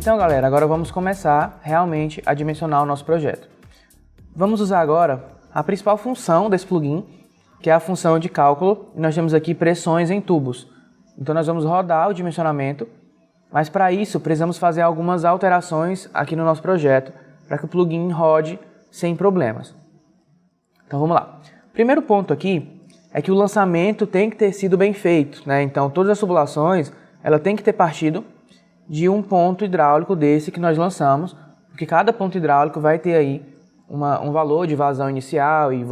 Então, galera, agora vamos começar realmente a dimensionar o nosso projeto. Vamos usar agora a principal função desse plugin, que é a função de cálculo, e nós temos aqui pressões em tubos. Então nós vamos rodar o dimensionamento, mas para isso precisamos fazer algumas alterações aqui no nosso projeto, para que o plugin rode sem problemas. Então vamos lá. Primeiro ponto aqui é que o lançamento tem que ter sido bem feito, né? Então todas as tubulações, ela tem que ter partido de um ponto hidráulico desse que nós lançamos, porque cada ponto hidráulico vai ter aí um valor de vazão inicial e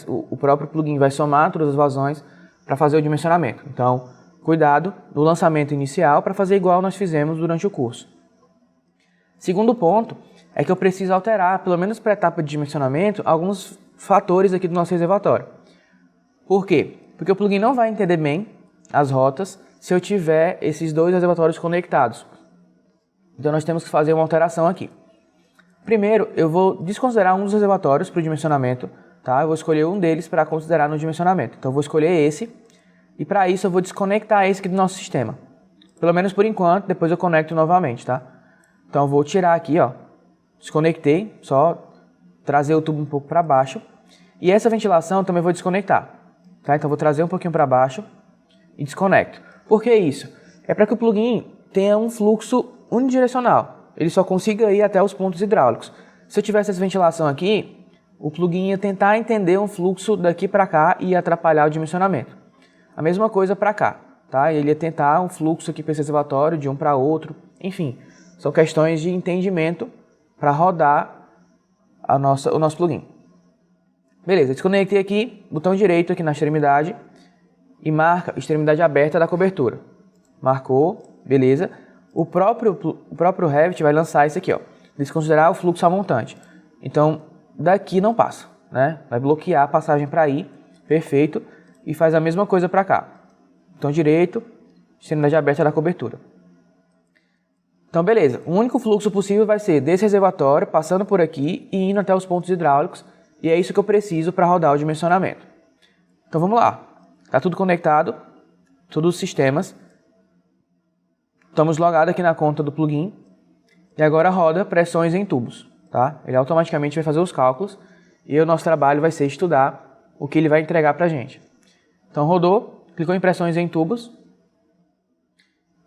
o próprio plugin vai somar todas as vazões para fazer o dimensionamento. Então, cuidado no lançamento inicial para fazer igual nós fizemos durante o curso. Segundo ponto é que eu preciso alterar, pelo menos para a etapa de dimensionamento, alguns fatores aqui do nosso reservatório. Por quê? Porque o plugin não vai entender bem as rotas se eu tiver esses dois reservatórios conectados. Então nós temos que fazer uma alteração aqui. Primeiro, eu vou desconsiderar um dos reservatórios para o dimensionamento, tá? Eu vou escolher um deles para considerar no dimensionamento. Então eu vou escolher esse, e para isso eu vou desconectar esse aqui do nosso sistema. Pelo menos por enquanto, depois eu conecto novamente, tá? Então eu vou tirar aqui, ó, desconectei, só trazer o tubo um pouco para baixo. E essa ventilação eu também vou desconectar, tá? Então eu vou trazer um pouquinho para baixo e desconecto. Por que isso? É para que o plugin tenha um fluxo unidirecional. Ele só consiga ir até os pontos hidráulicos. Se eu tivesse essa ventilação aqui, o plugin ia tentar entender um fluxo daqui para cá e ia atrapalhar o dimensionamento. A mesma coisa para cá, tá? Ele ia tentar um fluxo aqui para esse reservatório de um para outro. Enfim, são questões de entendimento para rodar o nosso plugin. Beleza, desconectei aqui, botão direito aqui na extremidade e marca extremidade aberta da cobertura. Marcou, beleza. O próprio Revit vai lançar isso aqui, ó, desconsiderar o fluxo a montante. Então, daqui não passa, né? Vai bloquear a passagem para aí, perfeito, e faz a mesma coisa para cá. Botão direito, extremidade aberta da cobertura. Então, beleza. O único fluxo possível vai ser desse reservatório, passando por aqui e indo até os pontos hidráulicos, e é isso que eu preciso para rodar o dimensionamento. Então, vamos lá. Tá tudo conectado, todos os sistemas. Estamos logados aqui na conta do plugin e agora roda pressões em tubos, tá? Ele automaticamente vai fazer os cálculos e o nosso trabalho vai ser estudar o que ele vai entregar para a gente. Então rodou, clicou em pressões em tubos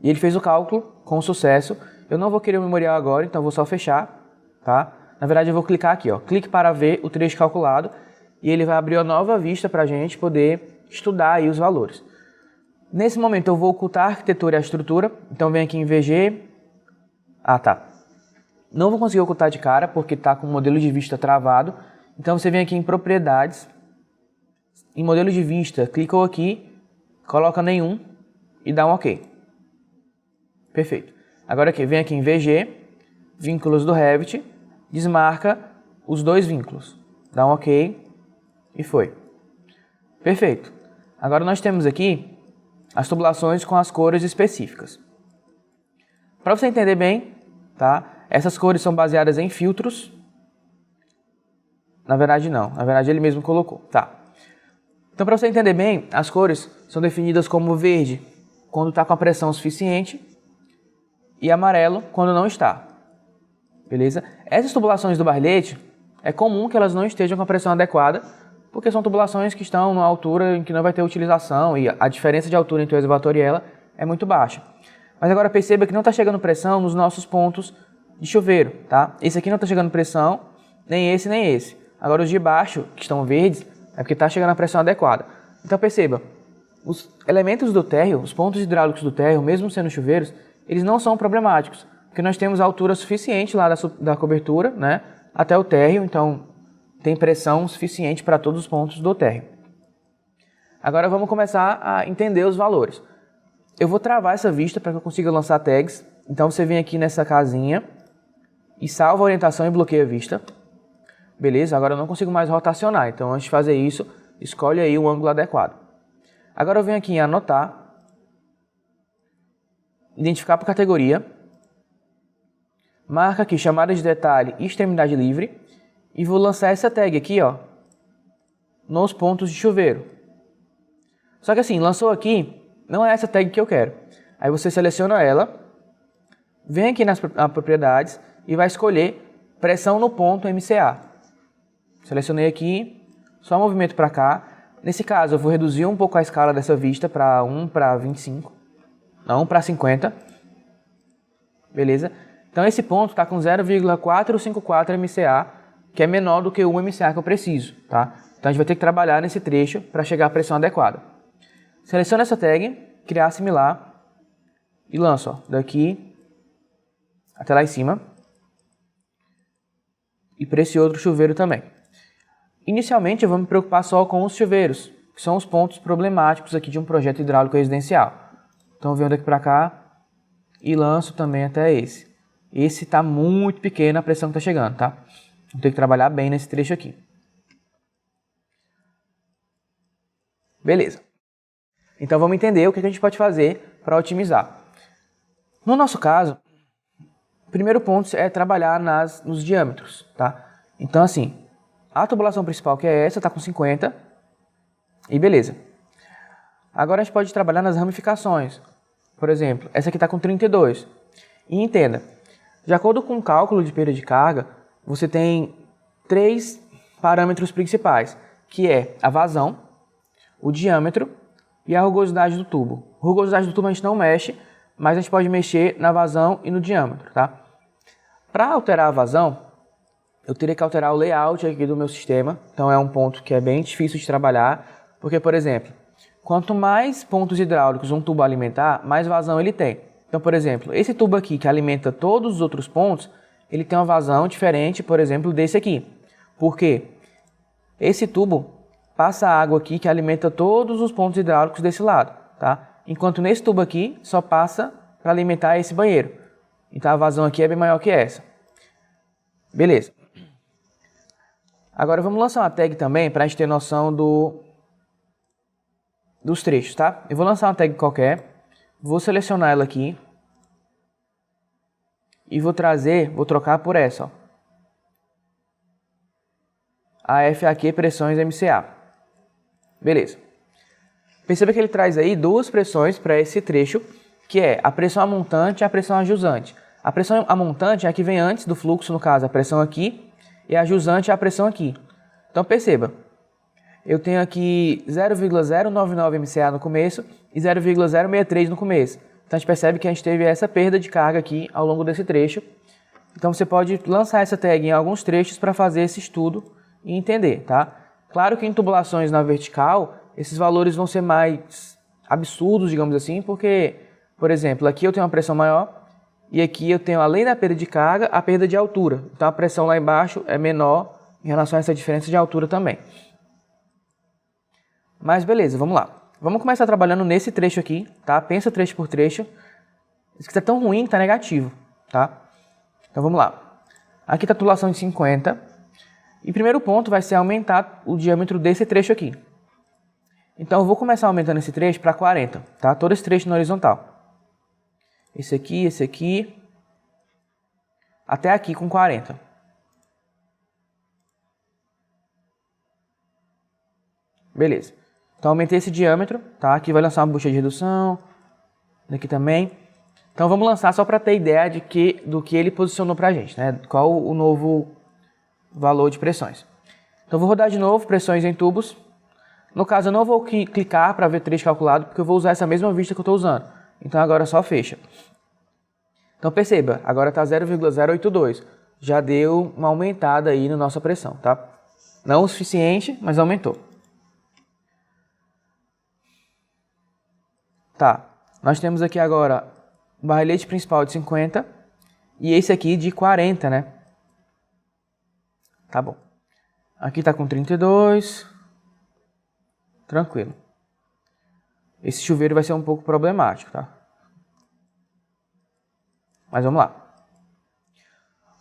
e ele fez o cálculo com sucesso. Eu não vou querer o memorial agora, então vou só fechar, tá? Na verdade eu vou clicar aqui, ó, clique para ver o trecho calculado e ele vai abrir uma nova vista para a gente poder estudar aí os valores. Nesse momento eu vou ocultar a arquitetura e a estrutura, então venho aqui em VG, não vou conseguir ocultar de cara porque está com o modelo de vista travado, então você vem aqui em propriedades, em modelo de vista, clicou aqui, coloca nenhum e dá um OK. Perfeito. Agora aqui, vem aqui em VG, vínculos do Revit, desmarca os dois vínculos, dá um OK e foi. Perfeito. Agora nós temos aqui as tubulações com as cores específicas. Para você entender bem, tá? Essas cores são baseadas em filtros. Na verdade não, na verdade ele mesmo colocou, tá? Então para você entender bem, as cores são definidas como verde quando está com a pressão suficiente e amarelo quando não está. Beleza? Essas tubulações do barlete, é comum que elas não estejam com a pressão adequada, porque são tubulações que estão numa altura em que não vai ter utilização e a diferença de altura entre o reservatório e ela é muito baixa. Mas agora perceba que não está chegando pressão nos nossos pontos de chuveiro, tá? Esse aqui não está chegando pressão, nem esse, nem esse. Agora os de baixo, que estão verdes, é porque está chegando a pressão adequada. Então perceba, os elementos do térreo, os pontos hidráulicos do térreo, mesmo sendo chuveiros, eles não são problemáticos, porque nós temos a altura suficiente lá da cobertura, né, até o térreo, então tem pressão suficiente para todos os pontos do térreo. Agora vamos começar a entender os valores. Eu vou travar essa vista para que eu consiga lançar tags. Então você vem aqui nessa casinha e salva a orientação e bloqueia a vista. Beleza, agora eu não consigo mais rotacionar. Então antes de fazer isso, escolhe aí o ângulo adequado. Agora eu venho aqui em anotar, identificar por categoria, marca aqui chamada de detalhe e extremidade livre. E vou lançar essa tag aqui, ó, nos pontos de chuveiro. Só que assim, lançou aqui, não é essa tag que eu quero. Aí você seleciona ela, vem aqui nas propriedades e vai escolher pressão no ponto MCA. Selecionei aqui, só movimento para cá. Nesse caso, eu vou reduzir um pouco a escala dessa vista para 1 para 25. Não, 1 para 50. Beleza? Então esse ponto está com 0,454 MCA, que é menor do que o MCA que eu preciso, tá? Então a gente vai ter que trabalhar nesse trecho para chegar à pressão adequada. Seleciono essa tag, criar similar e lanço, ó, daqui até lá em cima. E para esse outro chuveiro também. Inicialmente eu vou me preocupar só com os chuveiros, que são os pontos problemáticos aqui de um projeto hidráulico residencial. Então eu venho daqui para cá e lanço também até esse. Esse está muito pequeno a pressão que está chegando, tá? Vou ter que trabalhar bem nesse trecho aqui. Beleza. Então vamos entender o que a gente pode fazer para otimizar. No nosso caso, o primeiro ponto é trabalhar nos diâmetros, tá? Então assim, a tubulação principal, que é essa, está com 50 e beleza. Agora a gente pode trabalhar nas ramificações. Por exemplo, essa aqui está com 32. E entenda, de acordo com o cálculo de perda de carga, você tem 3 parâmetros principais, que é a vazão, o diâmetro e a rugosidade do tubo. A rugosidade do tubo a gente não mexe, mas a gente pode mexer na vazão e no diâmetro, tá? Para alterar a vazão, eu teria que alterar o layout aqui do meu sistema, então é um ponto que é bem difícil de trabalhar, porque, por exemplo, quanto mais pontos hidráulicos um tubo alimentar, mais vazão ele tem. Então, por exemplo, esse tubo aqui que alimenta todos os outros pontos, ele tem uma vazão diferente, por exemplo, desse aqui. Por quê? Esse tubo passa água aqui que alimenta todos os pontos hidráulicos desse lado, tá? Enquanto nesse tubo aqui só passa para alimentar esse banheiro. Então a vazão aqui é bem maior que essa. Beleza. Agora vamos lançar uma tag também para a gente ter noção dos trechos, tá? Eu vou lançar uma tag qualquer, vou selecionar ela aqui e vou trocar por essa, ó. AFAQ pressões MCA. Beleza. Perceba que ele traz aí duas pressões para esse trecho, que é a pressão amontante e a pressão ajusante. A pressão amontante é a que vem antes do fluxo, no caso, a pressão aqui, e a jusante é a pressão aqui. Então perceba, eu tenho aqui 0,099 MCA no começo e 0,063 no começo. Então a gente percebe que a gente teve essa perda de carga aqui ao longo desse trecho. Então você pode lançar essa tag em alguns trechos para fazer esse estudo e entender, tá? Claro que em tubulações na vertical, esses valores vão ser mais absurdos, digamos assim, porque, por exemplo, aqui eu tenho uma pressão maior, e aqui eu tenho, além da perda de carga, a perda de altura. Então a pressão lá embaixo é menor em relação a essa diferença de altura também. Mas beleza, vamos lá. Vamos começar trabalhando nesse trecho aqui, tá? Pensa trecho por trecho. Isso aqui está tão ruim que está negativo, tá? Então vamos lá. Aqui está a tubulação de 50. E o primeiro ponto vai ser aumentar o diâmetro desse trecho aqui. Então eu vou começar aumentando esse trecho para 40, tá? Todo esse trecho na horizontal. Esse aqui, até aqui com 40. Beleza. Então aumentei esse diâmetro, tá? Aqui vai lançar uma bucha de redução, daqui também. Então vamos lançar só para ter ideia do que ele posicionou para a gente, né? Qual o novo valor de pressões. Então vou rodar de novo, pressões em tubos. No caso eu não vou clicar para ver trecho calculado, porque eu vou usar essa mesma vista que eu estou usando. Então agora só fecha. Então perceba, agora está 0,082. Já deu uma aumentada aí na nossa pressão, tá? Não o suficiente, mas aumentou. Tá, nós temos aqui agora o barrilete principal de 50 e esse aqui de 40, né? Tá bom. Aqui está com 32. Tranquilo. Esse chuveiro vai ser um pouco problemático, tá? Mas vamos lá.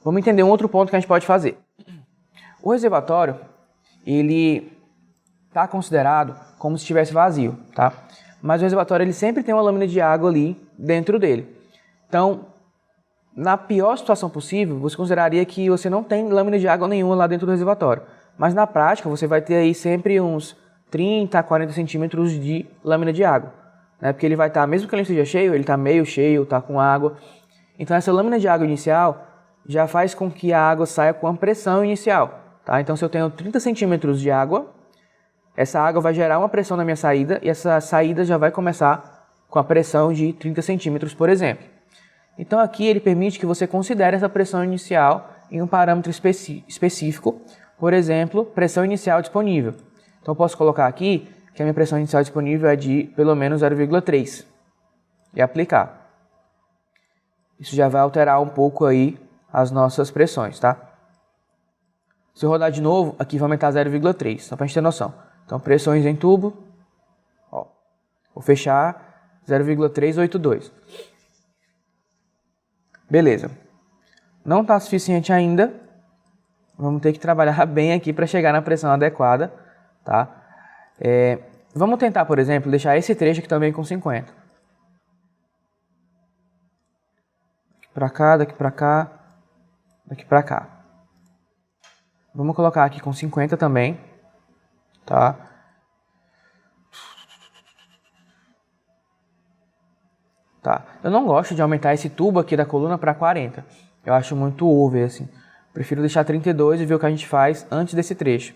Vamos entender um outro ponto que a gente pode fazer. O reservatório, ele está considerado como se estivesse vazio, tá? Mas o reservatório ele sempre tem uma lâmina de água ali dentro dele. Então, na pior situação possível, você consideraria que você não tem lâmina de água nenhuma lá dentro do reservatório. Mas na prática, você vai ter aí sempre uns 30 a 40 centímetros de lâmina de água, né? Porque ele vai estar, mesmo que ele esteja cheio, ele está meio cheio, está com água. Então essa lâmina de água inicial já faz com que a água saia com a pressão inicial. Tá? Então se eu tenho 30 centímetros de água, essa água vai gerar uma pressão na minha saída e essa saída já vai começar com a pressão de 30 centímetros, por exemplo. Então aqui ele permite que você considere essa pressão inicial em um parâmetro específico, por exemplo, pressão inicial disponível. Então eu posso colocar aqui que a minha pressão inicial disponível é de pelo menos 0,3 e aplicar. Isso já vai alterar um pouco aí as nossas pressões, tá? Se eu rodar de novo, aqui vai aumentar 0,3, só para a gente ter noção. Então pressões em tubo, ó, vou fechar 0,382. Beleza. Não está suficiente ainda. Vamos ter que trabalhar bem aqui para chegar na pressão adequada, tá? Vamos tentar, por exemplo, deixar esse trecho aqui também com 50. Daqui para cá, daqui para cá, daqui para cá. Vamos colocar aqui com 50 também, tá? Tá. Eu não gosto de aumentar esse tubo aqui da coluna para 40. Eu acho muito over, assim. Prefiro deixar 32 e ver o que a gente faz antes desse trecho.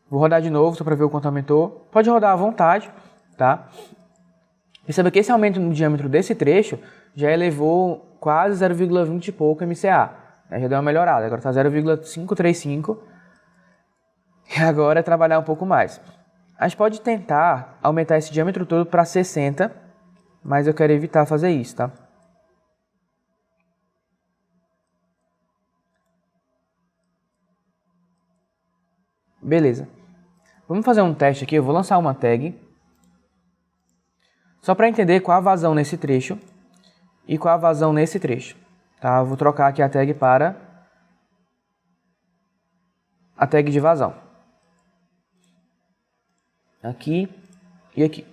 Vou rodar de novo só para ver o quanto aumentou. Pode rodar à vontade, tá? Perceba que esse aumento no diâmetro desse trecho já elevou quase 0,20 e pouco MCA. Já deu uma melhorada, agora está 0,535. E agora é trabalhar um pouco mais. A gente pode tentar aumentar esse diâmetro todo para 60, mas eu quero evitar fazer isso, tá? Beleza. Vamos fazer um teste aqui, eu vou lançar uma tag, só para entender qual a vazão nesse trecho e qual a vazão nesse trecho. Tá? Eu vou trocar aqui a tag para a tag de vazão. Aqui e aqui.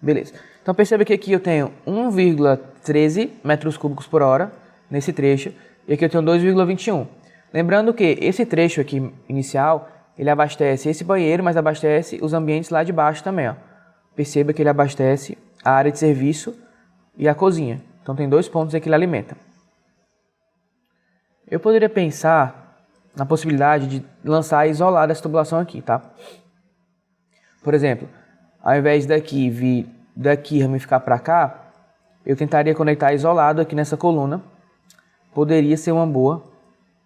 Beleza. Então perceba que aqui eu tenho 1,13 metros cúbicos por hora nesse trecho e aqui eu tenho 2,21. Lembrando que esse trecho aqui inicial, ele abastece esse banheiro, mas abastece os ambientes lá de baixo também, ó. Perceba que ele abastece a área de serviço e a cozinha. Então tem 2 pontos aí que ele alimenta. Eu poderia pensar na possibilidade de lançar isolada essa tubulação aqui, tá? Por exemplo, ao invés daqui vir daqui ramificar para cá, eu tentaria conectar isolado aqui nessa coluna. Poderia ser uma boa.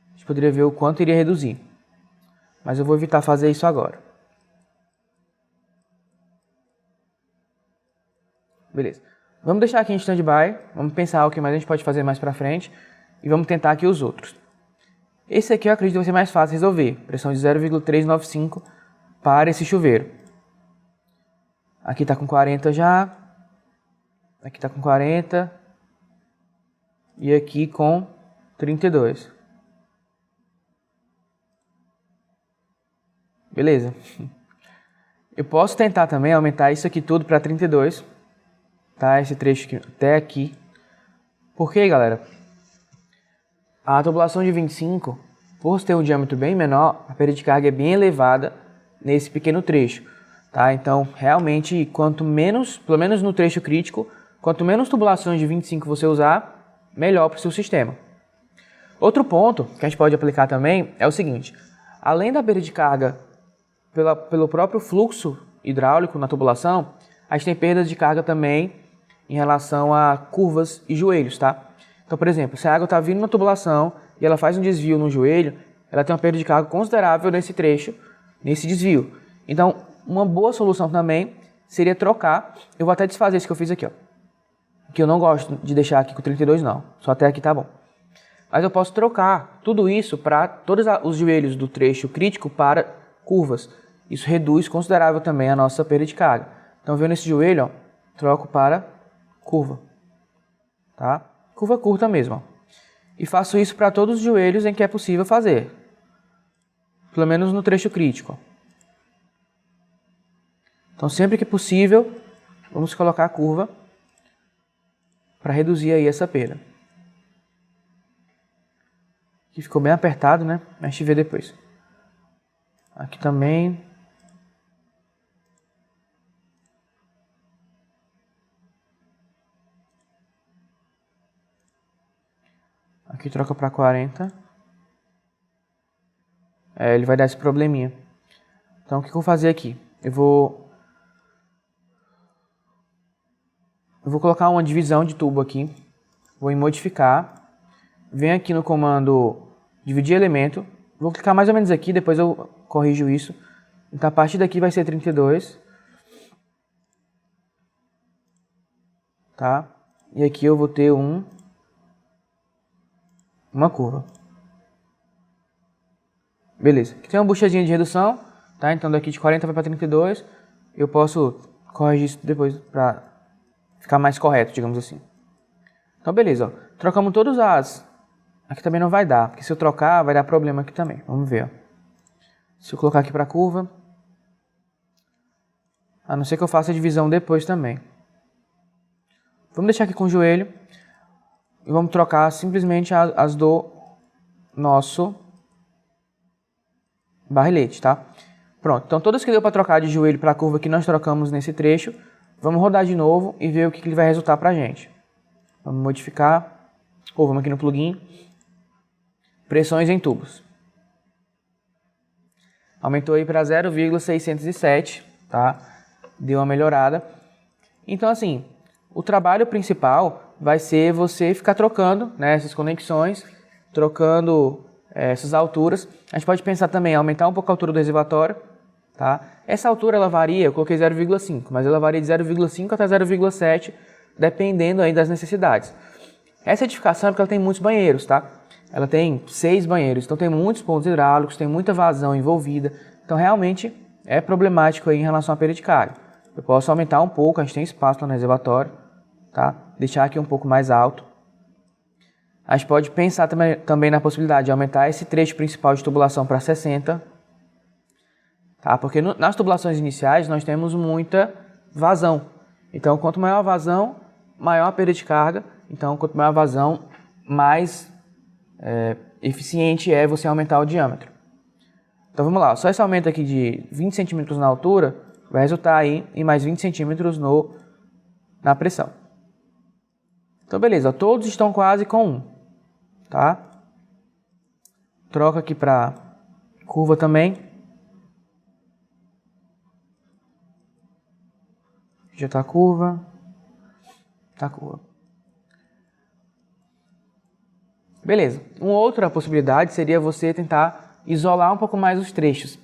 A gente poderia ver o quanto iria reduzir. Mas eu vou evitar fazer isso agora. Beleza. Vamos deixar aqui em stand-by. Vamos pensar o que mais a gente pode fazer mais para frente. E vamos tentar aqui os outros. Esse aqui eu acredito que vai ser mais fácil de resolver. Pressão de 0,395 para esse chuveiro. Aqui está com 40 já. Aqui está com 40. E aqui com 32. Beleza. Eu posso tentar também aumentar isso aqui tudo para 32. Tá? Esse trecho aqui, até aqui. Por quê, galera? A tubulação de 25, por ter um diâmetro bem menor, a perda de carga é bem elevada nesse pequeno trecho. Tá? Então, realmente, quanto menos, pelo menos no trecho crítico, quanto menos tubulações de 25 você usar, melhor para o seu sistema. Outro ponto que a gente pode aplicar também é o seguinte: além da perda de carga pelo próprio fluxo hidráulico na tubulação, a gente tem perdas de carga também em relação a curvas e joelhos, tá? Então, por exemplo, se a água está vindo na tubulação e ela faz um desvio no joelho, ela tem uma perda de carga considerável nesse trecho, nesse desvio. Então, uma boa solução também seria trocar. Eu vou até desfazer isso que eu fiz aqui, ó. Que eu não gosto de deixar aqui com 32 não, só até aqui tá bom. Mas eu posso trocar tudo isso para todos os joelhos do trecho crítico para curvas. Isso reduz considerável também a nossa perda de carga. Então, vendo esse joelho, ó, troco para curva. Tá? Curva curta mesmo. Ó. E faço isso para todos os joelhos em que é possível fazer. Pelo menos no trecho crítico. Ó. Então, sempre que possível, vamos colocar a curva para reduzir aí essa perda. Aqui ficou bem apertado, né? A gente vê depois. Aqui também. Aqui troca para 40. Ele vai dar esse probleminha. Então, o que eu vou fazer aqui? Eu vou colocar uma divisão de tubo aqui. Vou em modificar. Venho aqui no comando dividir elemento. Vou clicar mais ou menos aqui, depois eu corrijo isso. Então, a partir daqui vai ser 32. Tá? E aqui eu vou ter uma curva. Beleza. Aqui tem uma buchazinha de redução, tá? Então daqui de 40 vai para 32. Eu posso corrigir isso depois para ficar mais correto, digamos assim. Então beleza, ó. Trocamos todos as... Aqui também não vai dar, porque se eu trocar vai dar problema aqui também. Vamos ver, ó. Se eu colocar aqui para a curva, a não ser que eu faça a divisão depois também. Vamos deixar aqui com o joelho e vamos trocar simplesmente as do nosso barrilete, tá? Pronto, então todas que deu para trocar de joelho para a curva que nós trocamos nesse trecho, vamos rodar de novo e ver o que ele vai resultar para a gente. Vamos modificar, ou vamos aqui no plugin, pressões em tubos. Aumentou aí para 0,607, tá? Deu uma melhorada. Então assim, o trabalho principal vai ser você ficar trocando, né, essas conexões, trocando essas alturas. A gente pode pensar também em aumentar um pouco a altura do reservatório, tá? Essa altura ela varia, eu coloquei 0,5, mas ela varia de 0,5 até 0,7, dependendo aí das necessidades. Essa edificação é porque ela tem muitos banheiros, tá? Ela tem 6 banheiros, então tem muitos pontos hidráulicos, tem muita vazão envolvida, então realmente é problemático aí em relação à perda de carga. Eu posso aumentar um pouco, a gente tem espaço lá no reservatório, tá? Deixar aqui um pouco mais alto. A gente pode pensar também na possibilidade de aumentar esse trecho principal de tubulação para 60, tá? Porque nas tubulações iniciais nós temos muita vazão. Então, quanto maior a vazão, maior a perda de carga. Então, quanto maior a vazão, mais eficiente é você aumentar o diâmetro. Então, vamos lá. Só esse aumento aqui de 20 centímetros na altura vai resultar aí em mais 20 centímetros na pressão. Então, beleza. Todos estão quase com 1. Tá? Troca aqui para curva também. Já está curva. Tá curva. Beleza. Uma outra possibilidade seria você tentar isolar um pouco mais os trechos.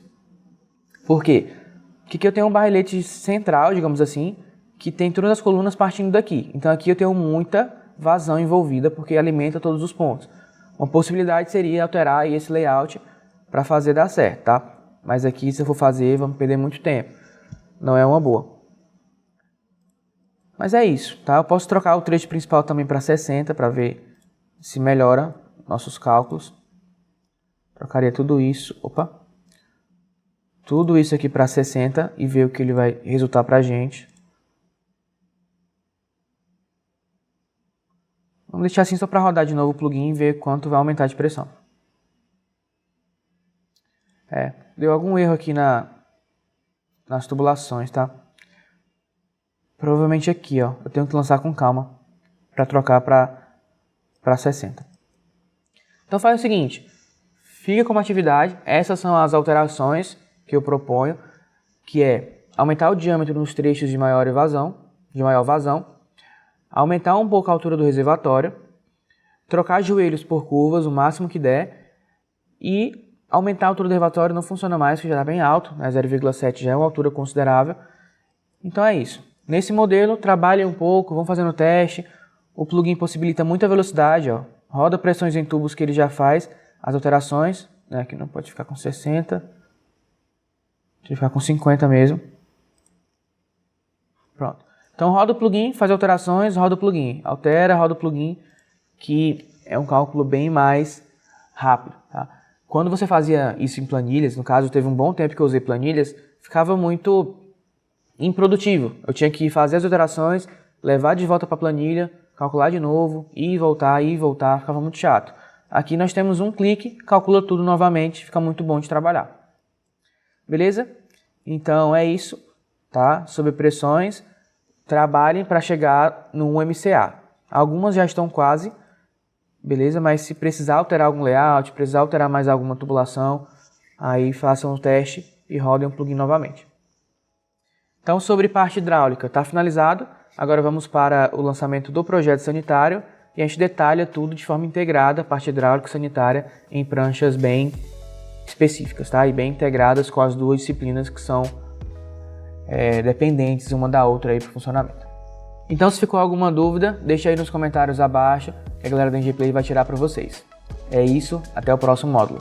Por quê? Porque eu tenho um barrilete central, digamos assim, que tem todas as colunas partindo daqui. Então aqui eu tenho muita vazão envolvida porque alimenta todos os pontos. Uma possibilidade seria alterar aí esse layout para fazer dar certo, tá? Mas aqui se eu for fazer, vamos perder muito tempo. Não é uma boa. Mas é isso, tá? Eu posso trocar o trecho principal também para 60 para ver se melhora nossos cálculos. Trocaria tudo isso, tudo isso aqui para 60 e ver o que ele vai resultar para a gente. Vamos deixar assim só para rodar de novo o plugin e ver quanto vai aumentar de pressão. Deu algum erro aqui nas tubulações, tá? Provavelmente aqui, ó, eu tenho que lançar com calma para trocar para 60. Então faz o seguinte, fica como atividade, essas são as alterações que eu proponho, que é aumentar o diâmetro nos trechos de maior vazão, aumentar um pouco a altura do reservatório, trocar joelhos por curvas o máximo que der e aumentar a altura do reservatório não funciona mais, porque já está bem alto, né? 0,7 já é uma altura considerável. Então é isso. Nesse modelo, trabalhe um pouco, vamos fazendo o teste. O plugin possibilita muita velocidade, ó. Roda pressões em tubos que ele já faz, as alterações, né? Que não pode ficar com 60, tem que ficar com 50 mesmo. Pronto. Então roda o plugin, faz alterações, roda o plugin, altera, roda o plugin, que é um cálculo bem mais rápido, tá? Quando você fazia isso em planilhas, no caso teve um bom tempo que eu usei planilhas, ficava muito improdutivo. Eu tinha que fazer as alterações, levar de volta para a planilha, calcular de novo, ir e voltar, ficava muito chato. Aqui nós temos um clique, calcula tudo novamente, fica muito bom de trabalhar. Beleza? Então é isso, tá? Sobre pressões. Trabalhem para chegar no 1 MCA. Algumas já estão quase, beleza? Mas se precisar alterar algum layout, precisar alterar mais alguma tubulação, aí façam um teste e rodem o plugin novamente. Então, sobre parte hidráulica, está finalizado. Agora vamos para o lançamento do projeto sanitário e a gente detalha tudo de forma integrada, a parte hidráulica e sanitária, em pranchas bem específicas, tá? E bem integradas com as duas disciplinas que são dependentes uma da outra aí para o funcionamento. Então, se ficou alguma dúvida, deixa aí nos comentários abaixo que a galera da NG Play vai tirar para vocês. É isso, até o próximo módulo.